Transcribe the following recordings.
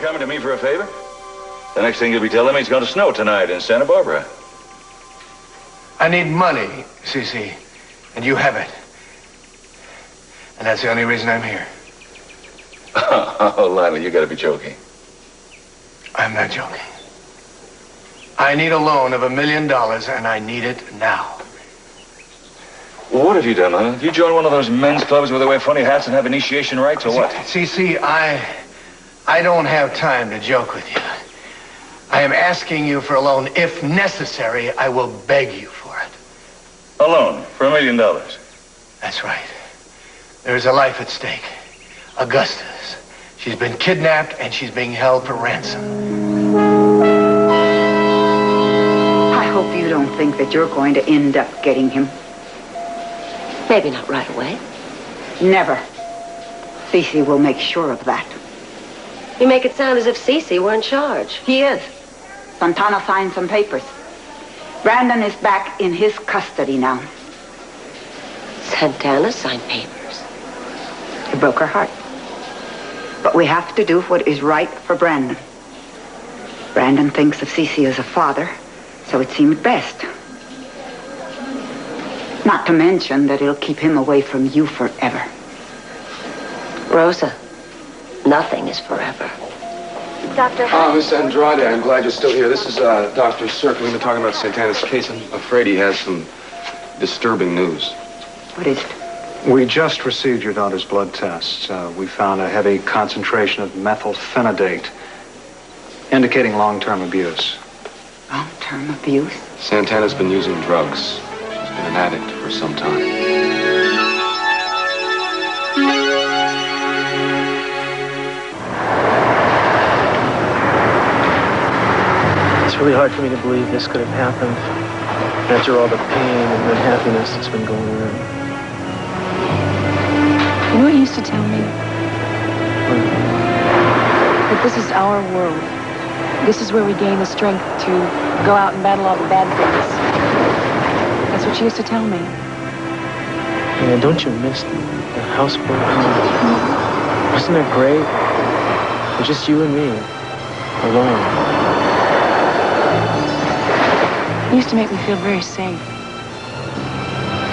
coming to me for a favor? The next thing you'll be telling me it's going to snow tonight in Santa Barbara. I need money, Cece, and you have it. And that's the only reason I'm here. Oh, Lionel, you gotta be joking. I'm not joking. I need a loan of $1 million, and I need it now. Well, what have you done, huh? You join one of those men's clubs where they wear funny hats and have initiation rites, or what? Cece, I don't have time to joke with you. I am asking you for a loan. If necessary, I will beg you for it. A loan for $1 million? That's right. There is a life at stake. Augustus. She's been kidnapped, and she's being held for ransom. I hope you don't think that you're going to end up getting him. Maybe not right away. Never. Cece will make sure of that. You make it sound as if Cece were in charge. He is. Santana signed some papers. Brandon is back in his custody now. Santana signed papers. It broke her heart. But we have to do what is right for Brandon. Brandon thinks of Cece as a father, so it seemed best. Not to mention that it'll keep him away from you forever. Rosa, nothing is forever. Dr. Miss Andrade, I'm glad you're still here. This is Dr. Cirque. We've been talking about Santana's case. I'm afraid he has some disturbing news. What is it? We just received your daughter's blood tests. We found a heavy concentration of methylphenidate, indicating long-term abuse. Long-term abuse? Santana's been using drugs. She's been an addict for some time. It's really hard for me to believe this could have happened after all the pain and unhappiness that's been going on. You know what you used to tell me? That this is our world. This is where we gain the strength to go out and battle all the bad things. That's what you used to tell me. Yeah, don't you miss the houseboat? Wasn't that great? It was just you and me, alone. It used to make me feel very safe.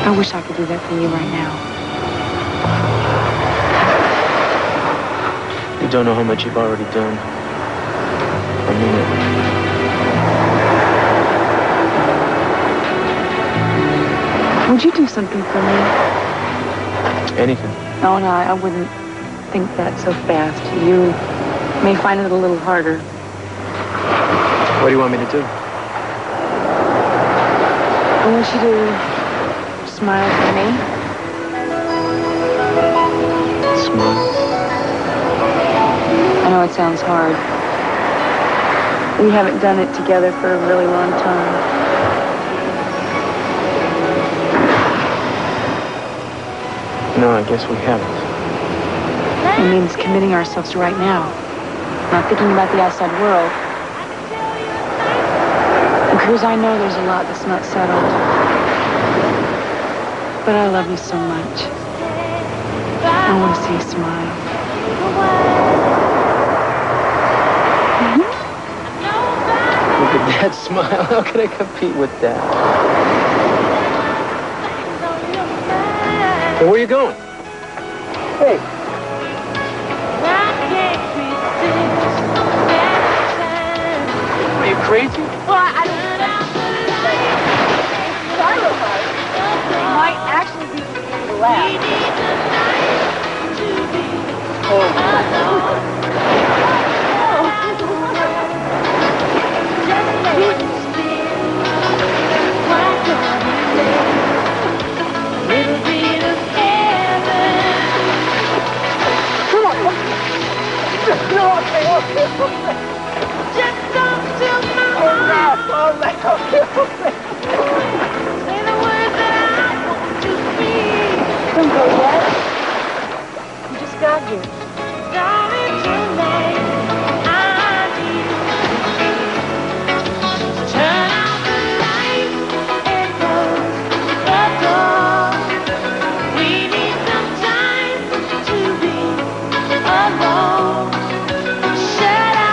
I wish I could do that for you right now. You don't know how much you've already done. I mean it. Would you do something for me? Anything. Oh, no, I wouldn't think that so fast. You may find it a little harder. What do you want me to do? I want you to smile for me. Smile? I know it sounds hard. We haven't done it together for a really long time. No, I guess we haven't. It means committing ourselves right now. Not thinking about the outside world. Because I know there's a lot that's not settled. But I love you so much. I want to see you smile. Look at that smile. How can I compete with that? Hey, where are you going? Hey. Are you crazy? Well, I don't... might actually be loud. Come on. Just come to my heart. Say the words that I want to speak. Don't go yet. You just got here. Darling, tonight I need you. Turn out the lights and close the door. We need some time to be alone. Shut up.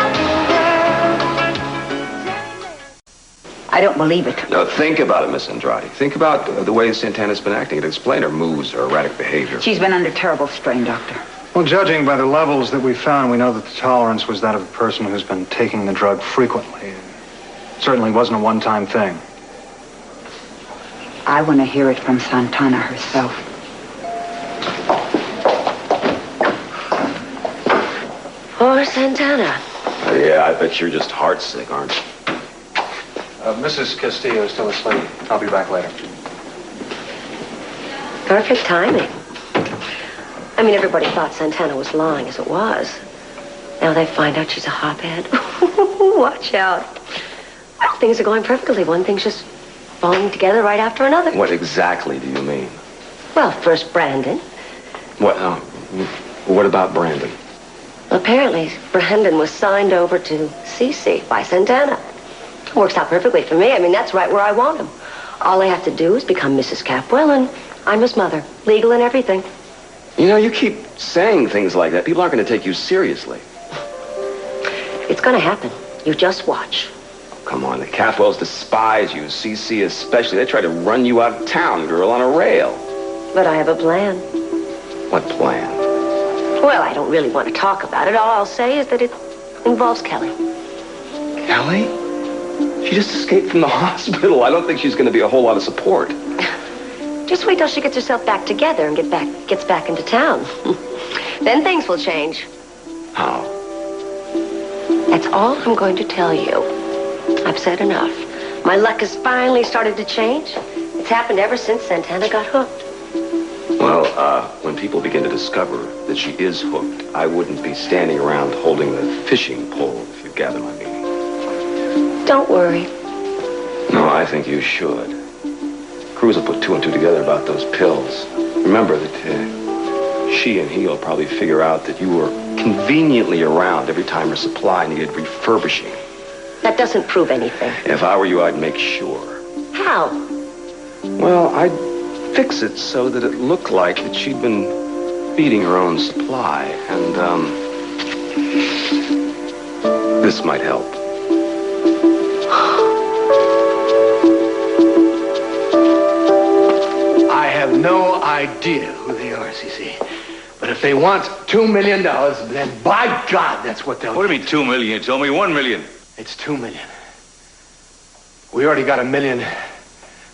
believe it. No, think about it, Miss Andrade. Think about the way Santana's been acting. It explains her moves, her erratic behavior. She's been under terrible strain, Doctor. Well, judging by the levels that we found, we know that the tolerance was that of a person who's been taking the drug frequently. It certainly wasn't a one-time thing. I want to hear it from Santana herself. Or Santana. Yeah, I bet you're just heartsick, aren't you? Mrs. Castillo is still asleep. I'll be back later. Perfect timing. I mean, everybody thought Santana was lying as it was. Now they find out she's a hophead. Watch out. Well, things are going perfectly. One thing's just falling together right after another. What exactly do you mean? Well, first Brandon. What about Brandon? Apparently, Brandon was signed over to Cece by Santana. It works out perfectly for me. I mean, that's right where I want him. All I have to do is become Mrs. Capwell, and I'm his mother. Legal and everything. You know, you keep saying things like that. People aren't going to take you seriously. It's going to happen. You just watch. Oh, come on, the Capwells despise you. CC especially. They try to run you out of town, girl, on a rail. But I have a plan. What plan? Well, I don't really want to talk about it. All I'll say is that it involves Kelly. Kelly? She just escaped from the hospital. I don't think she's going to be a whole lot of support. Just wait till she gets herself back together and gets back into town. Then things will change. How? That's all I'm going to tell you. I've said enough. My luck has finally started to change. It's happened ever since Santana got hooked. Well, when people begin to discover that she is hooked, I wouldn't be standing around holding the fishing pole, if you gather my meaning. Don't worry. No, I think you should. Cruz will put two and two together about those pills. Remember that she and he'll probably figure out that you were conveniently around every time her supply needed refurbishing. That doesn't prove anything. If I were you, I'd make sure. How? Well, I'd fix it so that it looked like that she'd been feeding her own supply. And, this might help. I have no idea who they are, CC. But if they want $2 million, then by God, that's what they'll What do you mean, 2 million? You told me 1 million. It's $2 million. We already got $1 million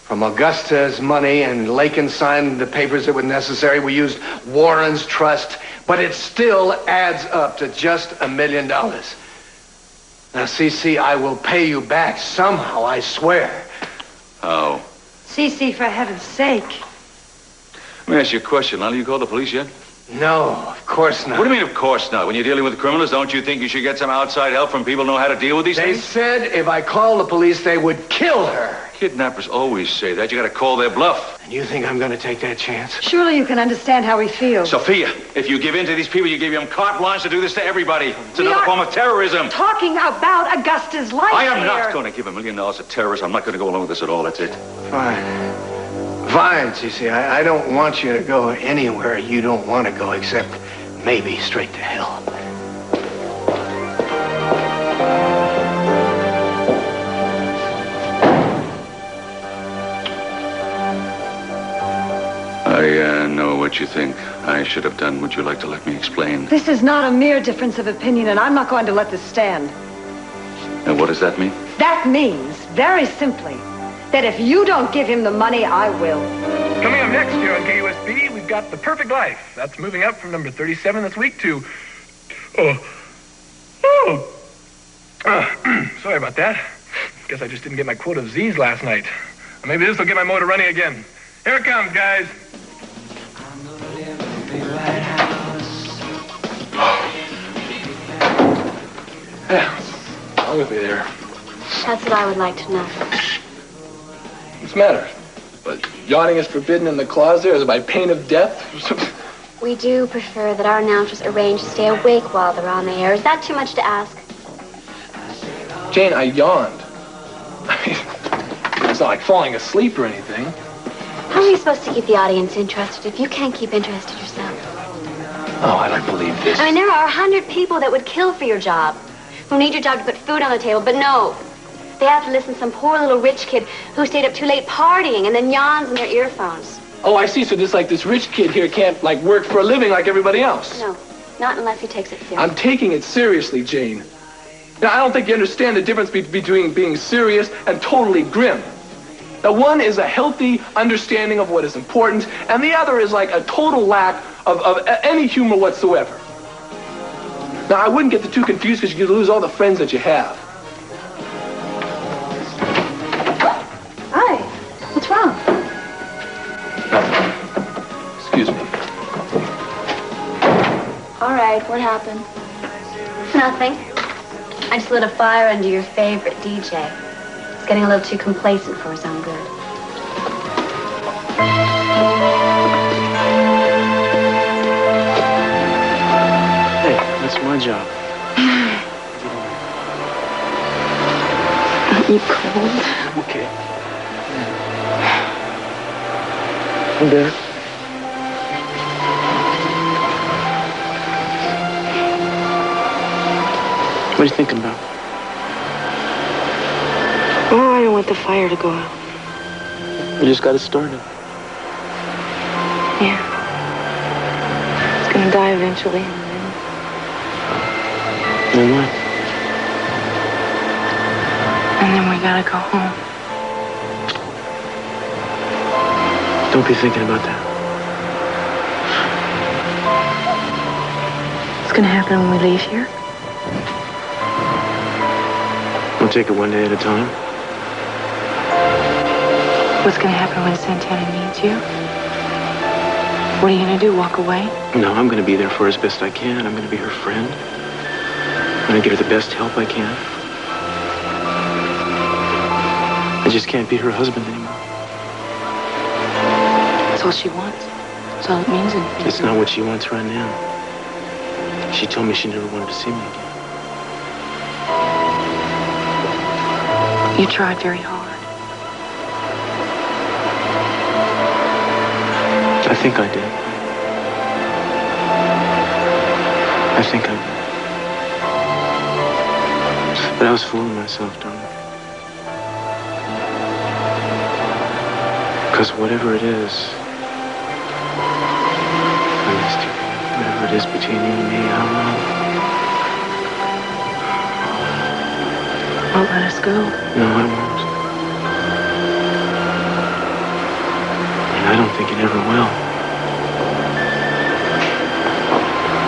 from Augusta's money, and Lakin signed the papers that were necessary. We used Warren's trust, but it still adds up to just $1 million. Now, CC, I will pay you back somehow, I swear. How? Cece, for heaven's sake. Let me ask you a question, Lolly. You called the police yet? No, of course not. What do you mean, of course not? When you're dealing with criminals, don't you think you should get some outside help from people who know how to deal with these They things? said if I called the police, they would kill her. Kidnappers always say that. You gotta call their bluff. And you think I'm going to take that chance? Surely you can understand how we feel. Sophia, if you give in to these people, you give them carte blanche to do this to everybody. It's We another are form of terrorism. Talking about Augusta's life I am here. not going to give $1 million to terrorists. I'm not going to go along with this at all. That's it. Fine. Fine, CC. I don't want you to go anywhere you don't want to go, except maybe straight to hell. I know what you think I should have done. Would you like to let me explain? This is not a mere difference of opinion, and I'm not going to let this stand. And what does that mean? That means, very simply, that if you don't give him the money, I will. Coming up next here on KUSB, we've got The Perfect Life. That's moving up from number 37 this week to... sorry about that. Guess I just didn't get my quota of Z's last night. Or maybe this will get my motor running again. Here it comes, guys. Yeah, along with me there. That's what I would like to know. What's the matter? But yawning is forbidden in the clause there? Is it by pain of death? We do prefer that our announcers arrange to stay awake while they're on the air. Is that too much to ask? Jane, I yawned. I mean, it's not like falling asleep or anything. How are you supposed to keep the audience interested if you can't keep interested yourself? Oh, I don't believe this. I mean, there are 100 people that would kill for your job, who need your job to put food on the table, but no. They have to listen to some poor little rich kid who stayed up too late partying and then yawns in their earphones. Oh, I see. So this rich kid here can't, like, work for a living like everybody else. No, not unless he takes it seriously. I'm taking it seriously, Jane. Now, I don't think you understand the difference between being serious and totally grim. Now, one is a healthy understanding of what is important, and the other is like a total lack of any humor whatsoever. Now, I wouldn't get the two confused because you could lose all the friends that you have. Hi. What's wrong? Excuse me. All right, what happened? Nothing. I just lit a fire under your favorite DJ. He's getting a little too complacent for his own good. Hey, that's my job. Aren't you cold? Okay. I'm there. What are you thinking about? Oh, I don't want the fire to go out. We just got it started. Yeah. It's gonna die eventually. And what? And then we gotta go home. Don't be thinking about that. What's gonna happen when we leave here? We'll take it one day at a time. What's gonna happen when Santana needs you? What are you gonna do, walk away? No, I'm going to be there for her as best I can. I'm going to be her friend. I'm going to get her the best help I can. I just can't be her husband anymore. That's all she wants. That's all it means. It's not what she wants right now. She told me she never wanted to see me again. You tried very hard. I think I did. I think I did. But I was fooling myself, darling. Because whatever it is, I missed you. Whatever it is between you and me, I don't know. Won't let us go. No, I won't. And I don't think it ever will.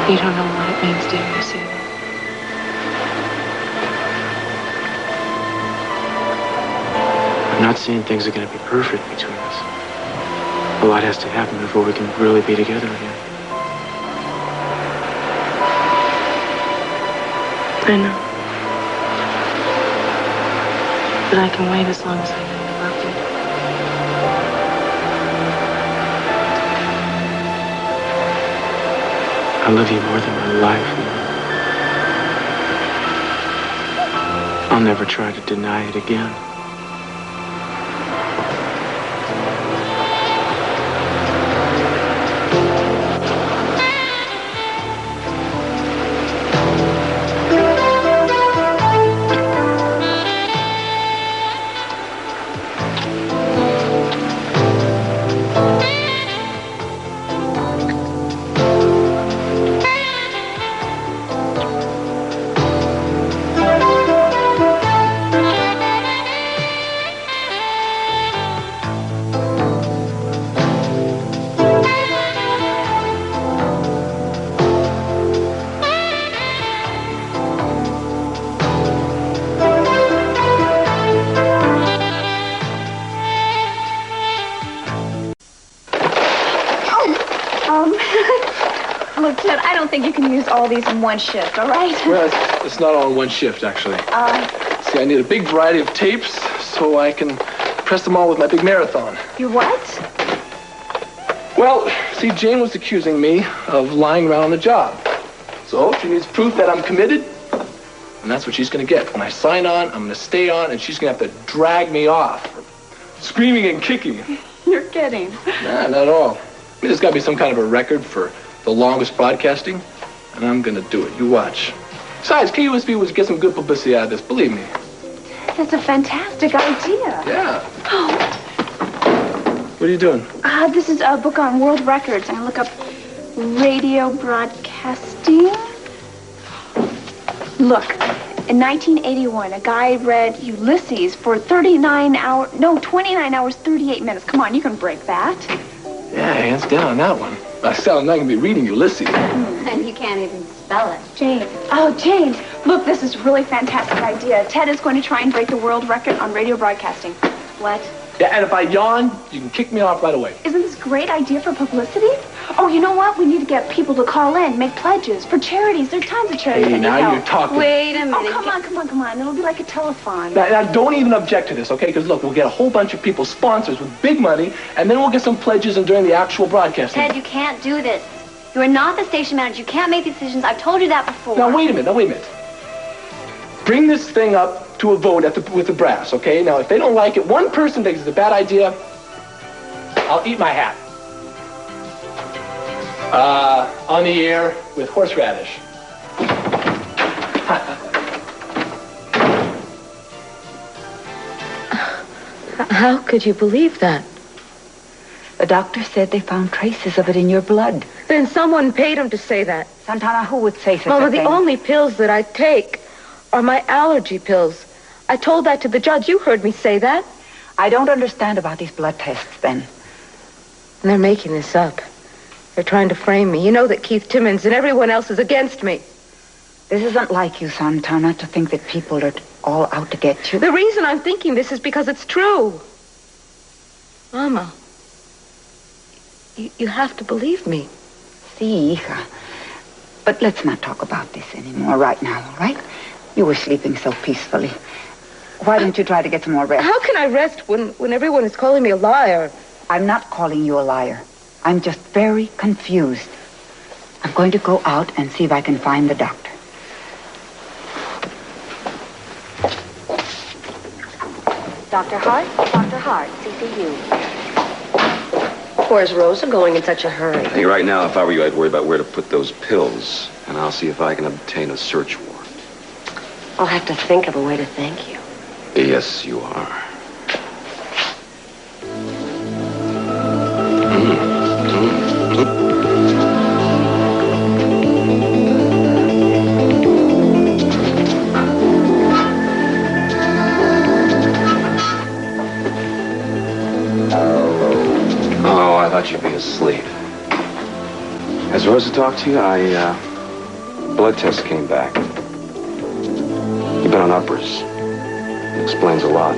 You don't know what it means to hear you say that. I'm not saying things are going to be perfect between us. A lot has to happen before we can really be together again. I know. But I can wait as long as I know you love me. I love you more than my life. I'll never try to deny it again. Look, Ted, I don't think you can use all these in one shift, all right? Well, it's not all in one shift, actually. See, I need a big variety of tapes so I can press them all with my big marathon. You what? Well, see, Jane was accusing me of lying around on the job. So she needs proof that I'm committed, and that's what she's going to get. When I sign on, I'm going to stay on, and she's going to have to drag me off, screaming and kicking. You're kidding. Nah, not at all. I mean, there's got to be some kind of a record for the longest broadcasting, and I'm going to do it. You watch. Besides, KUSB would get some good publicity out of this, believe me. that's a fantastic idea. Yeah. Oh, What are you doing? this is a book on world records. I'm gonna look up radio broadcasting. Look, in 1981, a guy read Ulysses for 29 hours, 38 minutes. Come on, you can break that. Yeah, hands down, that one. I sound like I'm gonna be reading Ulysses. And you can't even spell it. James. Oh, James. Look, this is a really fantastic idea. Ted is going to try and break the world record on radio broadcasting. What? Yeah, and if I yawn, you can kick me off right away. Isn't this a great idea for publicity? Oh, you know what? We need to get people to call in, make pledges for charities. There are tons of charities that need now help. you're talking. Wait a minute. Oh, come on. It'll be like a telethon. Now, don't even object to this, okay? Because look, we'll get a whole bunch of people, sponsors with big money, and then we'll get some pledges and during the actual broadcasting. Ted, you can't do this. You are not the station manager. You can't make these decisions. I've told you that before. Now, wait a minute. Bring this thing up to a vote with the brass, okay? Now, if they don't like it, one person thinks it's a bad idea, I'll eat my hat. On the air with horseradish. How could you believe that? The doctor said they found traces of it in your blood. Then someone paid him to say that. Santana, who would say such a Mama, thing? the only pills that I take are my allergy pills. I told that to the judge. You heard me say that. I don't understand about these blood tests, then. And they're making this up. They're trying to frame me. You know that Keith Timmons and everyone else is against me. This isn't like you, Santana, to think that people are all out to get you. The reason I'm thinking this is because it's true. Mama, you have to believe me. Si, hija. But let's not talk about this anymore right now, all right? You were sleeping so peacefully. Why don't you try to get some more rest? How can I rest when everyone is calling me a liar? I'm not calling you a liar. I'm just very confused. I'm going to go out and see if I can find the doctor. Dr. Hart, CCU. Where's Rosa going in such a hurry? I think right now, if I were you, I'd worry about where to put those pills, and I'll see if I can obtain a search warrant. I'll have to think of a way to thank you. Yes, you are. Oh, I thought you'd be asleep. Has Rosa talked to you? Blood test came back. You've been on uppers. Explains a lot.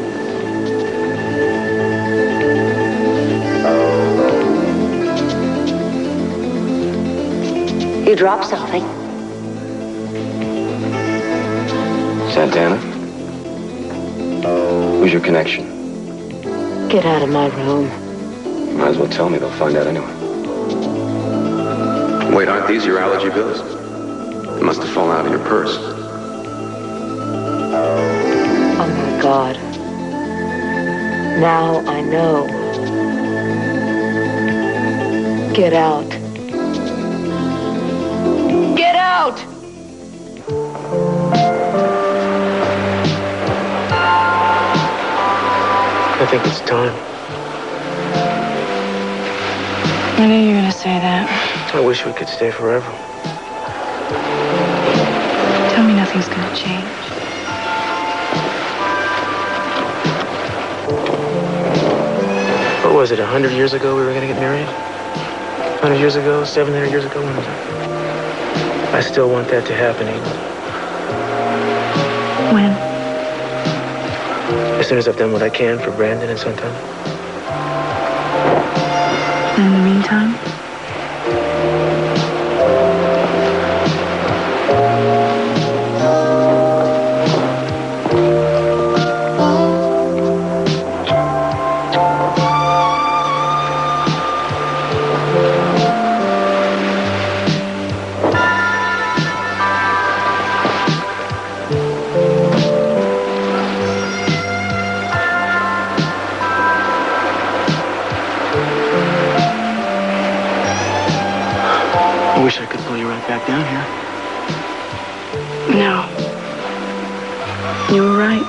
You dropped something. Santana? Who's your connection? Get out of my room. You might as well tell me. They'll find out anyway. Wait, aren't these your allergy pills? They must have fallen out of your purse. Oh, my God. Now I know. Get out. Get out! I think it's time. I knew you were going to say that. I wish we could stay forever. Tell me nothing's going to change. What was it, 100 years ago we were going to get married? 100 years ago, 700 years ago? When was it? I still want that to happen, Eden. When? As soon as I've done what I can for Brandon and Santana. In the meantime? I wish I could pull you right back down here. No. You were right.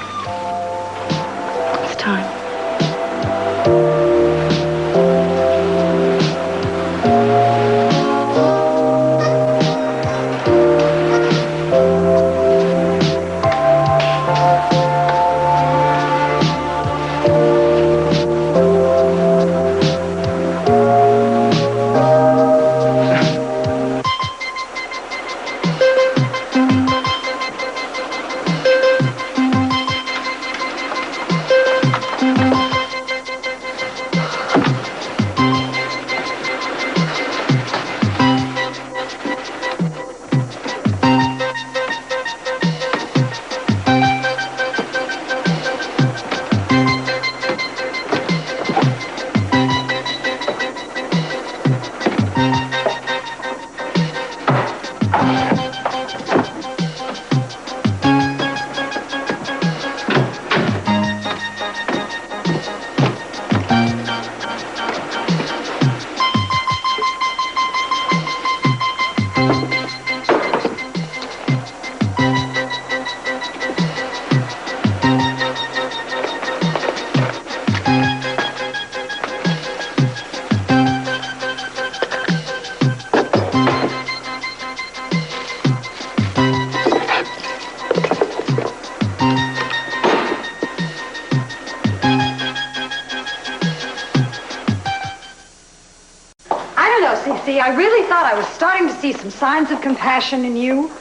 know, Cece. I really thought I was starting to see some signs of compassion in you.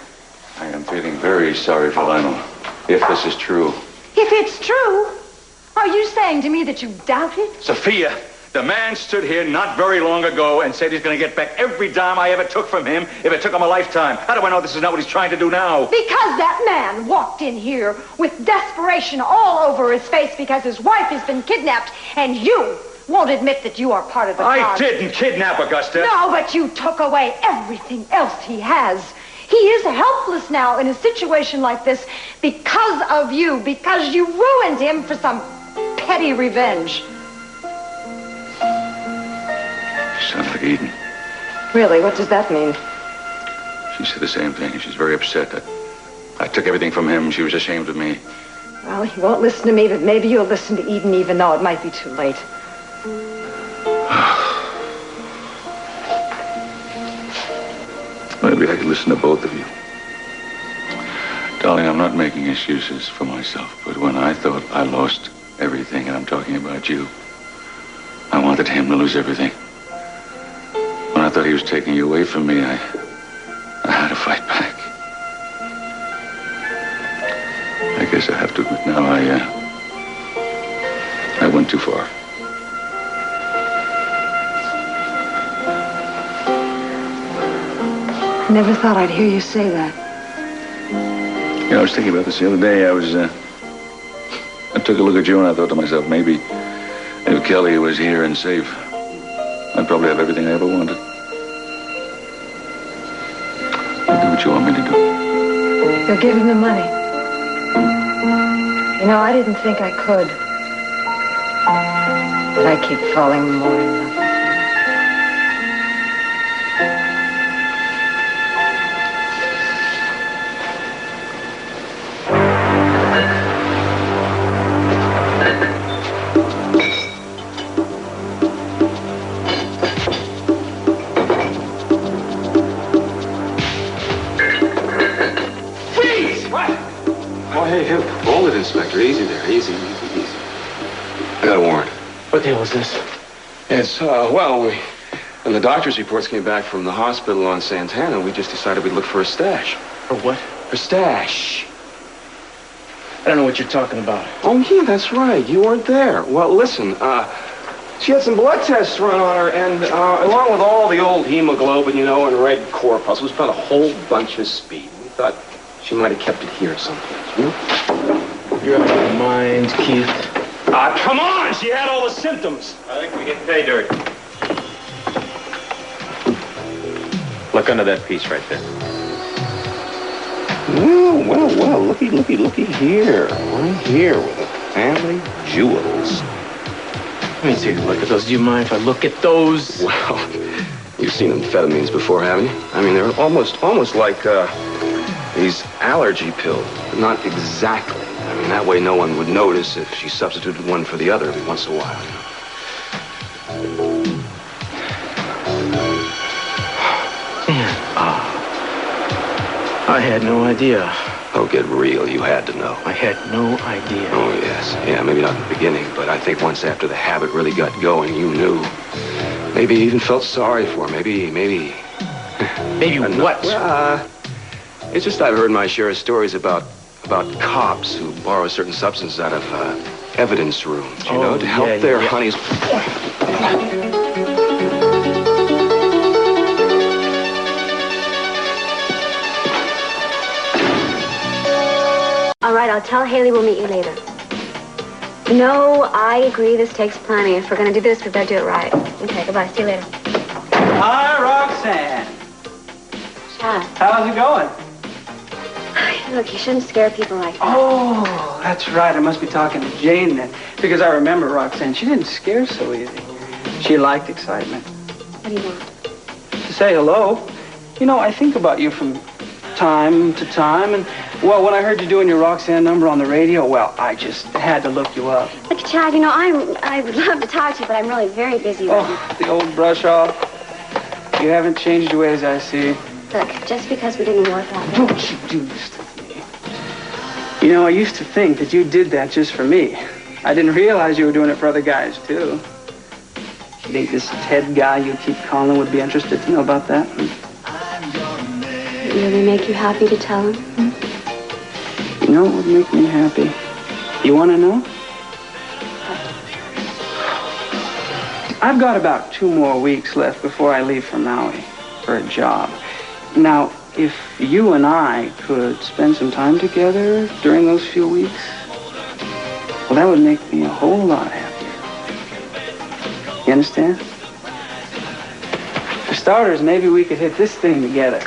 I am feeling very sorry for Lionel, if this is true. If it's true, are you saying to me that you doubt it? Sophia, the man stood here not very long ago and said he's going to get back every dime I ever took from him if it took him a lifetime. How do I know this is not what he's trying to do now? Because that man walked in here with desperation all over his face because his wife has been kidnapped, and you won't admit that you are part of the I cause. didn't kidnap Augusta. No, but you took away everything else he has. He is helpless now in a situation like this because of you, because you ruined him for some petty revenge. Sounds like Eden. Really? What does that mean? She said the same thing. She's very upset that I took everything from him. She was ashamed of me. Well, he won't listen to me, but maybe you'll listen to Eden even though it might be too late. Maybe I could listen to both of you. Darling, I'm not making excuses for myself, but when I thought I lost everything, and I'm talking about you, I wanted him to lose everything. When I thought he was taking you away from me, I had to fight back. I guess I have to admit now I went too far. I never thought I'd hear you say that. You know, I was thinking about this the other day. I took a look at you and I thought to myself, maybe if Kelly was here and safe, I'd probably have everything I ever wanted. I'll do what you want me to do. You'll give him the money. You know, I didn't think I could. But I keep falling more in love. Inspector, easy there, easy. I got a warrant. What the hell is this? It's, when the doctor's reports came back from the hospital on Santana, we just decided we'd look for a stash. For what? For stash. I don't know what you're talking about. Oh, yeah, that's right. You weren't there. Well, listen, she had some blood tests run on her, and along with all the old hemoglobin, you know, and red corpuscles, we found a whole bunch of speed. We thought she might have kept it here someplace, you know? You're out of your mind, Keith. Come on! She had all the symptoms. I think we get pay dirt. Look under that piece right there. Well, looky here. Right here with the family jewels. Let me take a look at those. Do you mind if I look at those? Well, you've seen amphetamines before, haven't you? I mean, they're almost like, these allergy pills, but not exactly. I mean, that way no one would notice if she substituted one for the other every once in a while. Man, I had no idea. Oh, get real. You had to know. I had no idea. Oh, yes. Yeah, maybe not in the beginning, but I think once after the habit really got going, you knew. Maybe you even felt sorry for her. Maybe... Maybe what? Well, it's just I've heard my share of stories about cops who borrow certain substances out of evidence rooms, you know, to help their honeys. All right, I'll tell Haley we'll meet you later. No, I agree. This takes planning. If we're going to do this, we better do it right. Okay, goodbye. See you later. Hi, Roxanne. Chad. How's it going? Look, you shouldn't scare people like that. Oh, that's right. I must be talking to Jane then. Because I remember Roxanne. She didn't scare so easy. She liked excitement. What do you want? To say hello. You know, I think about you from time to time. And, well, when I heard you doing your Roxanne number on the radio, well, I just had to look you up. Look, Chad, you know, I would love to talk to you, but I'm really very busy right now. The old brush off. You haven't changed your ways, I see. Look, just because we didn't work out. Don't you do this to me. You know, I used to think that you did that just for me. I didn't realize you were doing it for other guys, too. date this Ted guy you keep calling would be interested to know about that. It really make you happy to tell him? You know what would make me happy? You want to know? I've got about 2 more weeks left before I leave for Maui for a job. Now, if you and I could spend some time together during those few weeks, well, that would make me a whole lot happier. You understand? For starters, maybe we could hit this thing together.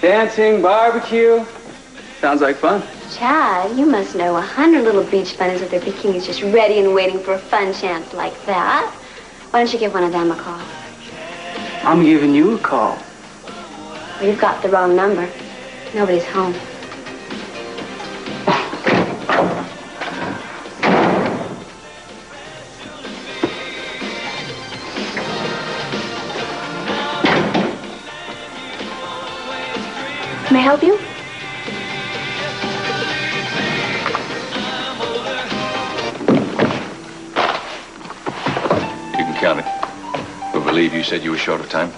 Dancing, barbecue. Sounds like fun. Chad, you must know 100 little beach bunnies with their bikinis just ready and waiting for a fun chance like that. Why don't you give one of them a call? I'm giving you a call. Well, you've got the wrong number. Nobody's home. May I help you? You can count it. We believe you said you were short of time.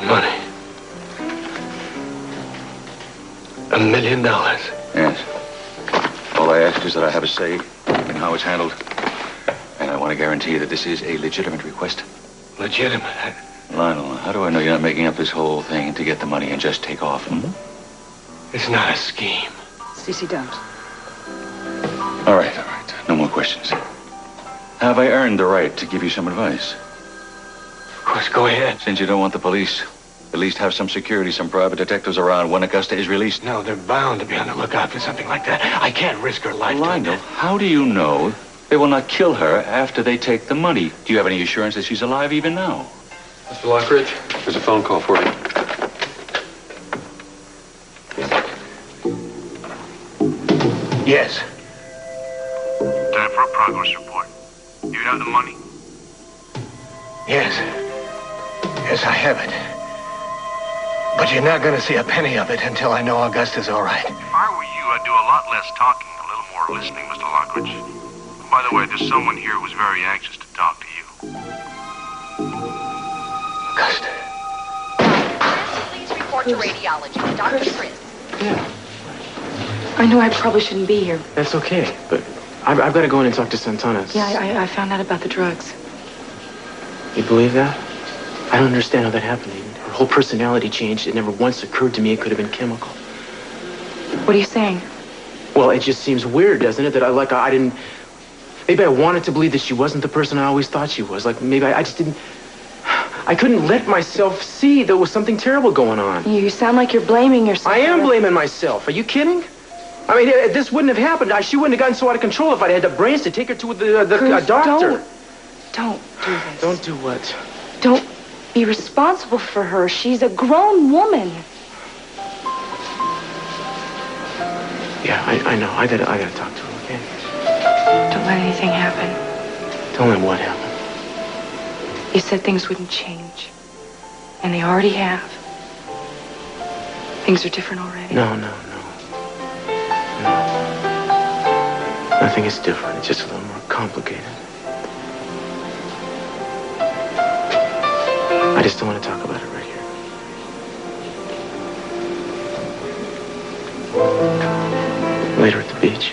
Money. $1 million. Yes. All I ask is that I have a say in how it's handled. And I want to guarantee that this is a legitimate request. Legitimate? Lionel, how do I know you're not making up this whole thing to get the money and just take off? It's not a scheme. Cece, don't. All right. No more questions. Have I earned the right to give you some advice? Of course, go ahead. Since you don't want the police, at least have some security, some private detectives around when Augusta is released. No, they're bound to be on the lookout for something like that. I can't risk her life. Lionel, how do you know they will not kill her after they take the money? Do you have any assurance that she's alive even now? Mr. Lockridge, there's a phone call for you. Yes. Time for a progress report. You have the money? Yes. Yes, I have it. But you're not going to see a penny of it until I know Augusta's all right. If I were you, I'd do a lot less talking, a little more listening, Mr. Lockridge. By the way, there's someone here who's very anxious to talk to you. Augusta. Please report to radiology. Dr. Chris. Yeah. I know I probably shouldn't be here. That's okay, but I've got to go in and talk to Santana. Yeah, I found out about the drugs. You believe that? I don't understand how that happened. Her whole personality changed. It never once occurred to me it could have been chemical. What are you saying? Well, it just seems weird, doesn't it? That I didn't... Maybe I wanted to believe that she wasn't the person I always thought she was. Like, maybe I just didn't... I couldn't let myself see there was something terrible going on. You sound like you're blaming yourself. I am blaming myself. Are you kidding? I mean, this wouldn't have happened. She wouldn't have gotten so out of control if I'd had the brains to take her to the doctor. Don't do this. Don't do what? Don't be responsible for her. She's a grown woman. Yeah, I know. I gotta talk to her, okay? Don't let anything happen. Tell me what happened. You said things wouldn't change. And they already have. Things are different already. No. Nothing is different. It's just a little more complicated. I just don't want to talk about it right here. Later at the beach.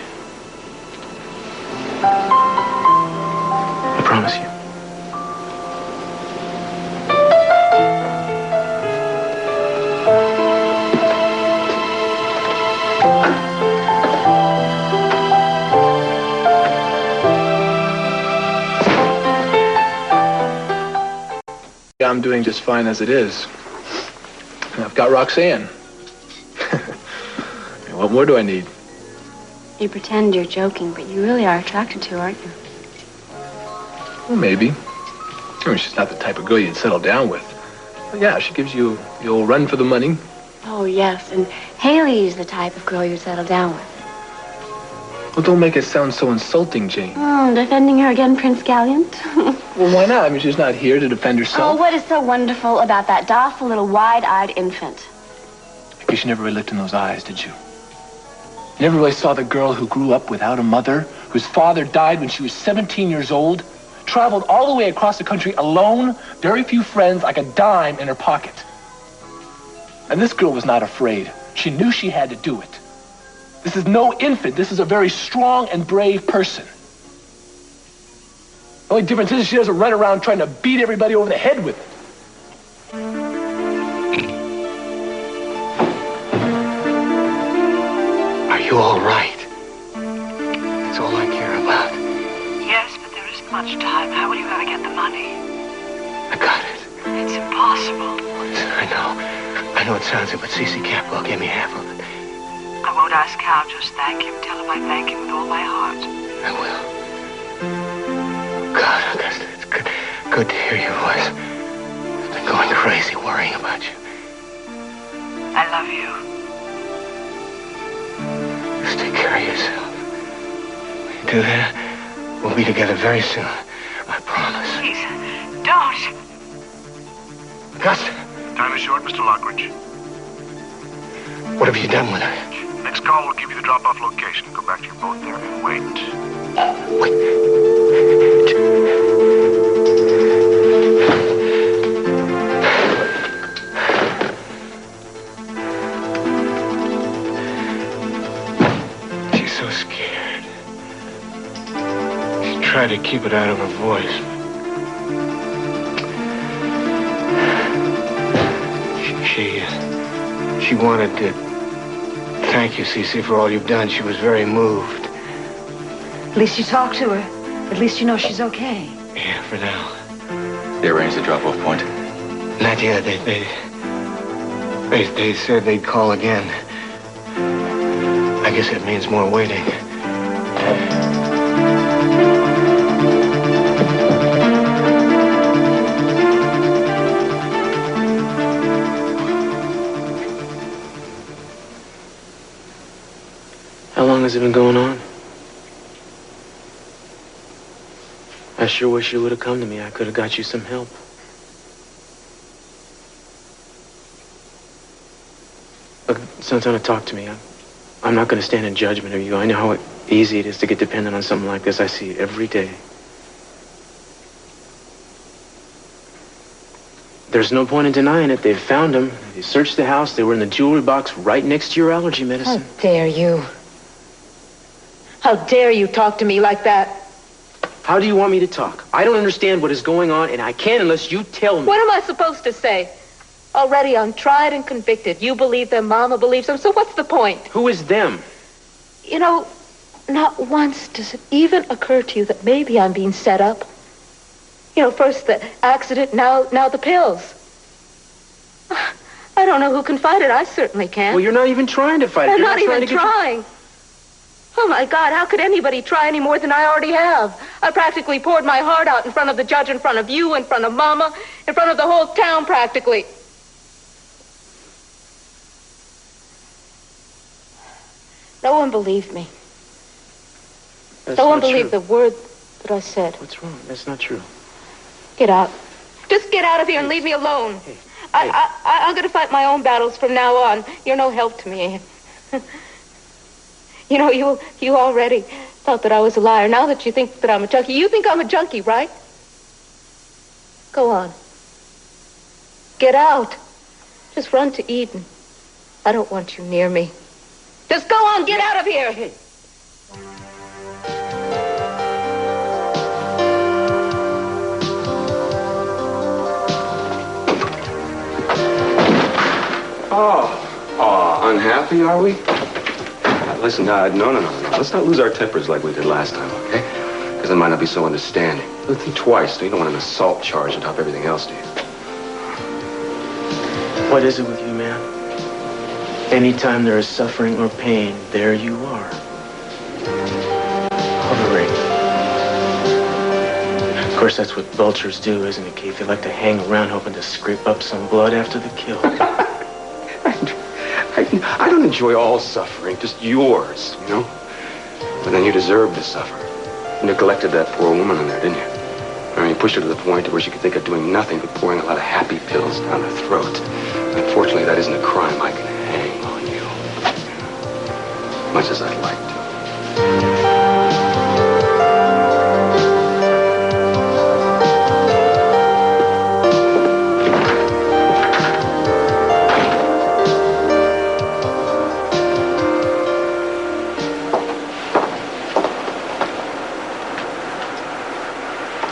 I promise you. I'm doing just fine as it is. And I've got Roxanne. What more do I need? You pretend you're joking, but you really are attracted to her, aren't you? Well, maybe. I mean, she's not the type of girl you'd settle down with. But yeah, she gives you the old run for the money. Oh, yes, and Haley's the type of girl you'd settle down with. Well, don't make it sound so insulting, Jane. Oh, defending her again, Prince Galliant? Well, why not? I mean, she's not here to defend Oh, herself. what is so wonderful about that docile little wide-eyed infant? I guess you never really looked in those eyes, did you? You never really saw the girl who grew up without a mother, whose father died when she was 17 years old, traveled all the way across the country alone, very few friends, like a dime in her pocket. And this girl was not afraid. She knew she had to do it. This is no infant. This is a very strong and brave person. The only difference is she doesn't run around trying to beat everybody over the head with it. Are you all right? That's all I care about. Yes, but there isn't much time. How will you ever get the money? I got it. It's impossible. I know it sounds it, but Cece Capwell gave me half of it. I won't ask how. Just thank him. Tell him I thank him with all my heart. I will. God, Augusta, it's good to hear your voice. I've been going crazy worrying about you. I love you. Just take care of yourself. When you do that, we'll be together very soon. I promise. Please, don't. Augusta. Time is short, Mr. Lockridge. What have you done with her? Next call will give you the drop-off location. Go back to your boat there and wait. She's so scared. She tried to keep it out of her voice. She wanted to thank you, Cece, for all you've done. She was very moved. At least you talked to her. At least you know she's okay. Yeah, for now. They arranged the drop-off point? Not yet. They said they'd call again. I guess it means more waiting. How long has it been going on? I sure wish you would have come to me. I could have got you some help. Look, Santana, talk to me. I'm not going to stand in judgment of you. I know how easy it is to get dependent on something like this. I see it every day. There's no point in denying it. They've found him. They searched the house. They were in the jewelry box right next to your allergy medicine. How dare you? How dare you talk to me like that? How do you want me to talk? I don't understand what is going on, and I can't unless you tell me. What am I supposed to say? Already I'm tried and convicted. You believe them, Mama believes them, so what's the point? Who is them? You know, not once does it even occur to you that maybe I'm being set up. You know, first the accident, now the pills. I don't know who can fight it. I certainly can't. Well, you're not even trying to fight it. I'm You're not even trying. Oh, my God, how could anybody try any more than I already have? I practically poured my heart out in front of the judge, in front of you, in front of Mama, in front of the whole town, practically. No one believed me. No one believed the word that I said. What's wrong? That's not true. Get out. Just get out of here and leave me alone. I'm going to fight my own battles from now on. You're no help to me. You know, you already thought that I was a liar. Now that you think that I'm a junkie, you think I'm a junkie, right? Go on. Get out. Just run to Eden. I don't want you near me. Just go on, get out of here. Unhappy, are we? Listen, no. Let's not lose our tempers like we did last time, okay? Because I might not be so understanding. Think twice. You don't want an assault charge on top of everything else, do you? What is it with you, man? Anytime there is suffering or pain, there you are. Hovering. Of course, that's what vultures do, isn't it, Keith? They like to hang around hoping to scrape up some blood after the kill. I don't enjoy all suffering, just yours, you know? But then you deserve to suffer. You neglected that poor woman in there, didn't you? I mean, you pushed her to the point where she could think of doing nothing but pouring a lot of happy pills down her throat. Unfortunately, that isn't a crime I can hang on you. Much as I'd like to.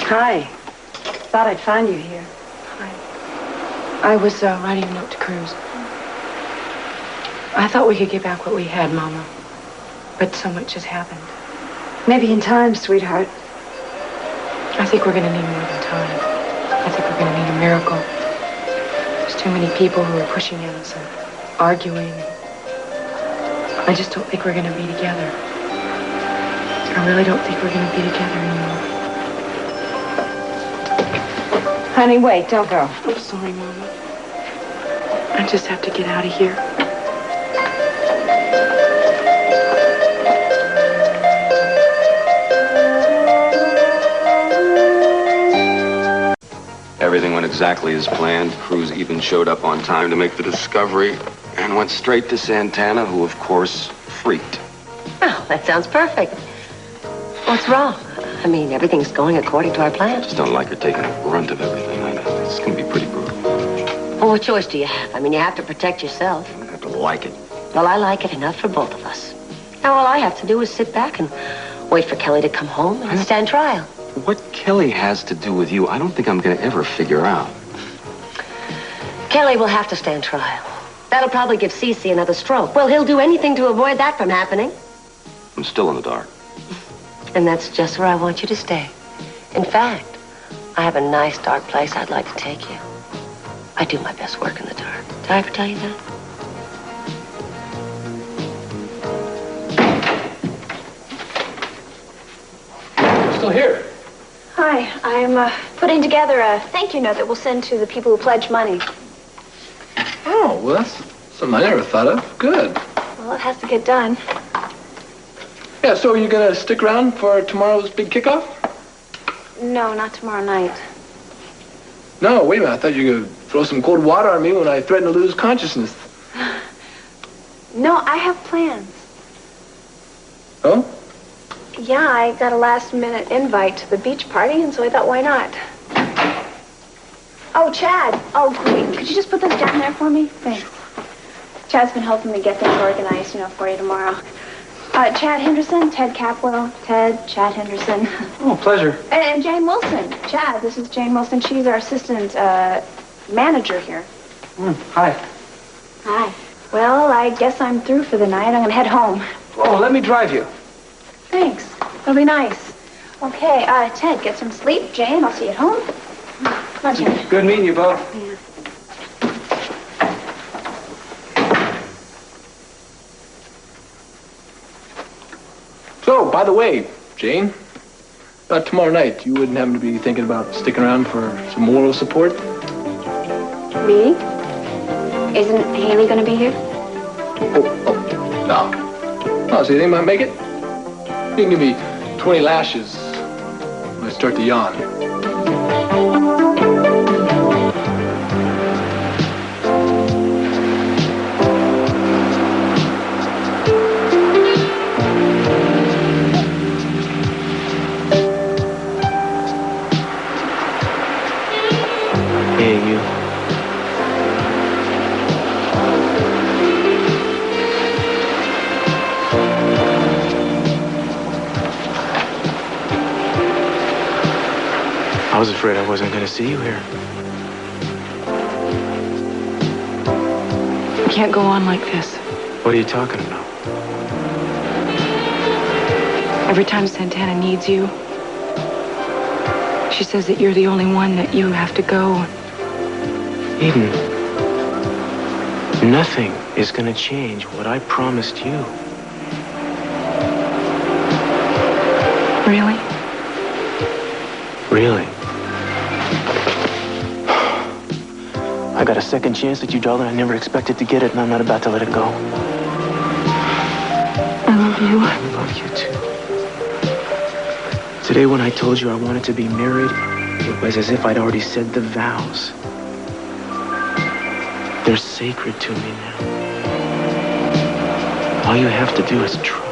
Hi. Thought I'd find you here. I was writing a note to Cruz. I thought we could get back what we had, Mama. But so much has happened. Maybe in time, sweetheart. I think we're going to need more than time. I think we're going to need a miracle. There's too many people who are pushing at us and arguing. I just don't think we're going to be together. I really don't think we're going to be together anymore. Honey, wait, don't go. I'm sorry, Mama. I just have to get out of here. Everything went exactly as planned. Cruz even showed up on time to make the discovery and went straight to Santana, who, of course, freaked. Oh, that sounds perfect. What's wrong? I mean, everything's going according to our plan. I just don't like her taking the brunt of everything. I know. It's going to be pretty brutal. Well, what choice do you have? I mean, you have to protect yourself. I have to like it. Well, I like it enough for both of us. Now, all I have to do is sit back and wait for Kelly to come home and stand trial. What Kelly has to do with you, I don't think I'm going to ever figure out. Kelly will have to stand trial. That'll probably give Cece another stroke. Well, he'll do anything to avoid that from happening. I'm still in the dark. And that's just where I want you to stay. In fact, I have a nice dark place I'd like to take you. I do my best work in the dark. Did I ever tell you that? Still here. Hi, I'm putting together a thank you note that we'll send to the people who pledge money. Oh, well, that's something I never thought of. Good. Well, it has to get done. Yeah, so are you going to stick around for tomorrow's big kickoff? No, not tomorrow night. No, wait a minute. I thought you were going to throw some cold water on me when I threatened to lose consciousness. No, I have plans. Oh? Yeah, I got a last-minute invite to the beach party, and so I thought, why not? Oh, Chad. Oh, great. Could you just put those down there for me? Thanks. Chad's been helping me get things organized, for you tomorrow. Chad Henderson, Ted Capwell, Chad Henderson. Oh, pleasure. And Jane Wilson. Chad, this is Jane Wilson. She's our assistant manager here. Hi. Hi. Well, I guess I'm through for the night. I'm going to head home. Oh, let me drive you. Thanks. It'll be nice. Okay, Ted, get some sleep. Jane, I'll see you at home. Come on, Ted. Good meeting you both. Yeah. So, by the way, Jane, about tomorrow night, you wouldn't happen to be thinking about sticking around for some moral support? Me? Isn't Haley going to be here? No. Oh, so you think I might make it? You can give me 20 lashes when I start to yawn. Hey, you. I was afraid I wasn't going to see you here. We can't go on like this. What are you talking about? Every time Santana needs you, she says that you're the only one, that you have to go. Eden, nothing is going to change what I promised you. Really? Really? I got a second chance at you, darling. I never expected to get it, and I'm not about to let it go. I love you. I love you, too. Today, when I told you I wanted to be married, it was as if I'd already said the vows. They're sacred to me now. All you have to do is try.